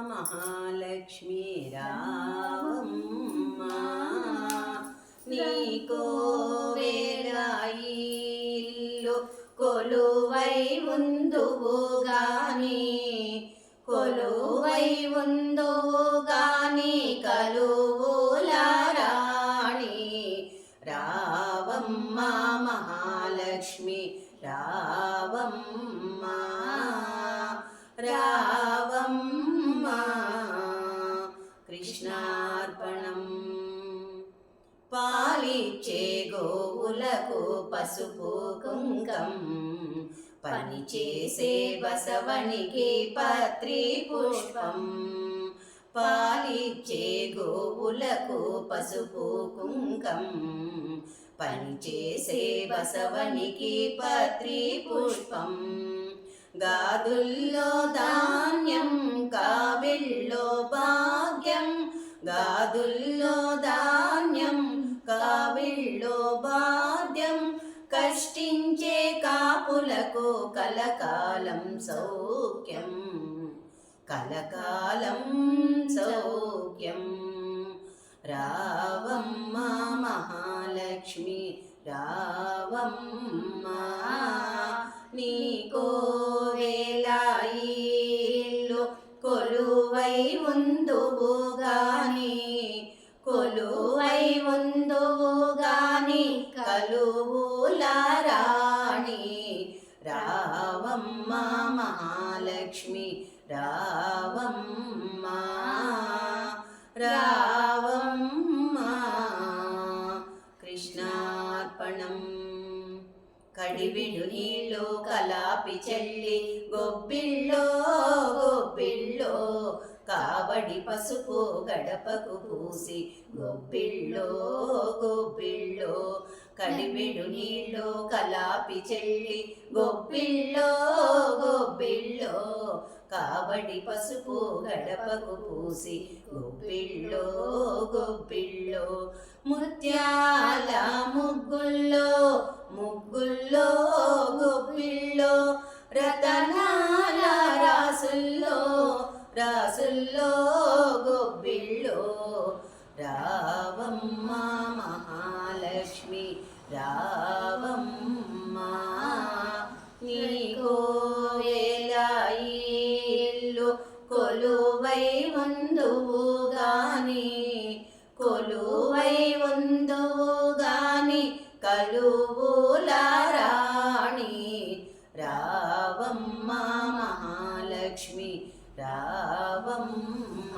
మహాలక్ష్మి రావమ్మ నీకో వేలాయిల్లు కొలువై ఉందువు గాని కలువుల రాణి రావమ్మ మహాలక్ష్మి రావమ్మ రావమ్మ కృష్ణార్పణం. పాలిచ్చే గోవులకు పసుపు కుంకం పనిచేసే బసవనికి పత్రి పుష్పం. పాలిచ్చే గోవులకు పసుపు కుంకం పనిచేసే బసవనికి పత్రి పుష్పం. గాదుల్లో ధాన్యం కావిల్లో భాగ్యం గాదుల్లో ధాన్యం కావిల్లో భాగ్యం కష్టించే కాపులకు కలకాలం సౌఖ్యం కలకాలం సౌఖ్యం. రావమ్మ మహాలక్ష్మి రావమ్మ నీకో వేలాయిల్లు కొలువై ఉందువు గాని కలువుల రాణి రావమ్మ మహాలక్ష్మి రావమ్మ రావమ్మ కృష్ణార్పణం. కడివిడు నీళ్ళు కలాపి చెల్లి గొబ్బిళ్ళో కావడి పసుపు గడపకు పూసి గొబ్బిళ్ళో కడివిడు నీళ్ళు కలాపి చెల్లి గొబ్బిళ్ళో కావడి పసుపు గడపకు పూసి గొబ్బిళ్ళో ముత్యాల ముగ్గుల్లో గొబ్బిళ్ళో రతనాల రాసుల్లో గొబ్బిళ్ళో రావమ్మ మహాలక్ష్మి రావమ్మ నీకో వేలాయిల్లు కొలువై ఉందువు గాని కలువుల రాణి రావమ్మ మహాలక్ష్మి రావమ్మ.